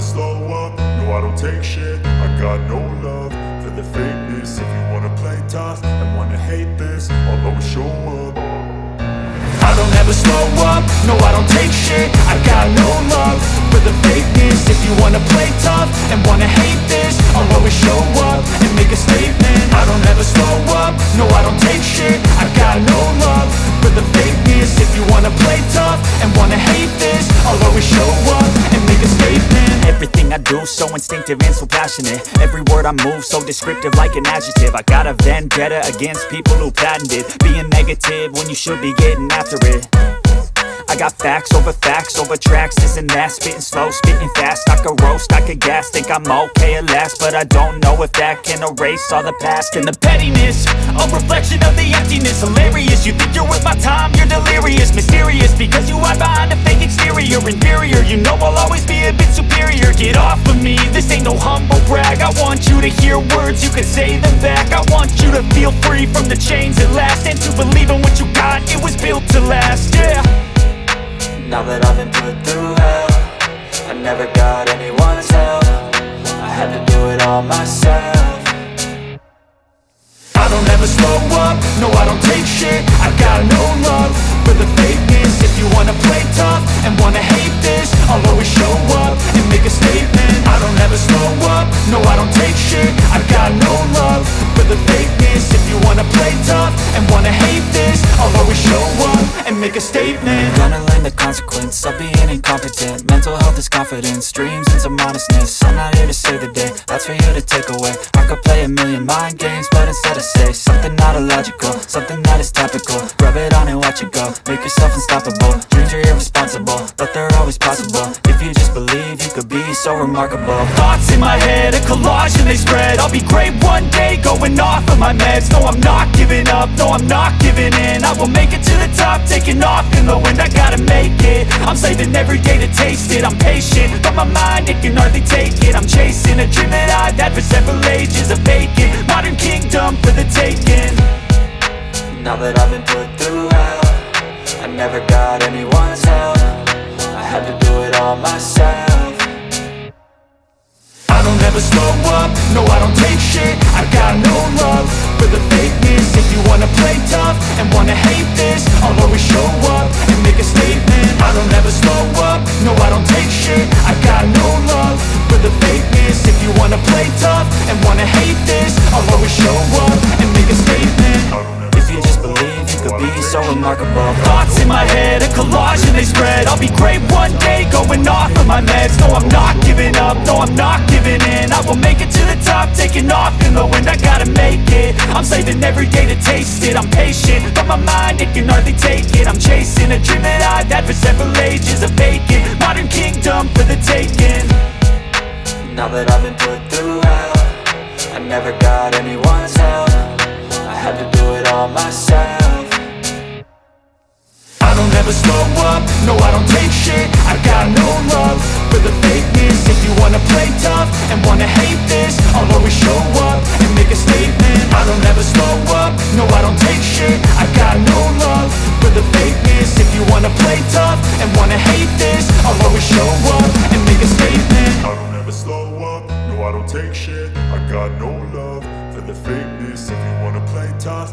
slow up, no I don't take shit. I got no love for the fakeness. If you wanna play tough and wanna hate this, I'll always show up. I don't ever slow up, no I don't take shit. I got no love for the fakeness. If you wanna play tough and wanna hate this, I'll always show up and make a statement. I don't ever slow up, no I don't take shit. I got no love for the fakeness. If you wanna play tough and wanna hate this, I'll always show up and make a statement. Everything I do so instinctive and so passionate. Every word I move so descriptive like an adjective. I got a vendetta against people who patented being negative when you should be getting after it. I got facts over tracks, this and that. Spitting slow, spitting fast, I could roast, I could gas. Think I'm okay at last, but I don't know if that can erase all the past. And the pettiness, a reflection of the emptiness. Hilarious, you think you're worth my time, you're delirious. Mysterious, because you hide behind a fake exterior. Inferior, you know I'll always be a bit superior. Get off of me, this ain't no humble brag. I want you to hear words, you can say them back. I want you to feel free from the chains at last, and to believe in what you got, it was built to last, yeah. Now that I've been put through hell, I never got anyone's help. I had to do it all myself. I don't ever slow up, no I don't take shit. I got no love for the fakeness. If you wanna play tough and wanna hate this, I'll always show up and make a statement. I don't ever slow up, no I don't take shit. I got no love for the fakeness. If you wanna play tough and wanna hate this, I'll always show up and make a statement. Gonna learn the consequence of being incompetent. Mental health is confidence, dreams and some honestness. I'm not here to save the day, that's for you to take away. I could play a million mind games, but instead I say something not illogical, something that is topical. Rub it on and watch it go, make yourself unstoppable. Dreams are irresponsible, but they're always possible. If you just believe, you could be so remarkable. Thoughts in my head, a collage and they spread. I'll be great one day, going off of my meds. No, I'm not giving up, no, I'm not giving in. I will make it to the top, taking off in the wind. I gotta make it, I'm saving every day to taste it. I'm patient, but my mind, it can hardly take it. I'm chasing a dream that I've had for several ages. A vacant, modern kingdom for the taking. Now that I've been put through hell, I never got anyone's help. I had to do it all myself. I don't ever slow up, no I don't take shit. I got no love for the fakeness. If you wanna play tough and wanna hate this, I'll always show up and make a statement. I don't ever slow up, no I don't take shit. I got no love for the fakeness. If you wanna play tough and wanna hate this, I'll always show up and make a statement. If you just believe, you could be so remarkable. Thoughts in my head, a collage and they spread. I'll be great one day, going off of my meds. No, I'm not giving up, no, I'm not giving in. I will make it to the top, taking off in the wind. I gotta make it, I'm saving every day to taste it. I'm patient, but my mind, it can hardly take it. I'm chasing a dream that I've had for several ages. A vacant, modern kingdom for the taking. Now that I've been put through hell, I never got anyone's help. I had to do it all myself. I don't ever slow up, no I don't take shit. I got no love for the fakeness. If you wanna play tough and wanna hate this, I'll always show up and make a statement. I don't ever slow up, no I don't take shit. I got no love for the fakeness. If you wanna play tough and wanna hate this, I'll always show up and make a statement. I don't ever slow up, no I don't take shit. I got no love for the fakeness. If you wanna play tough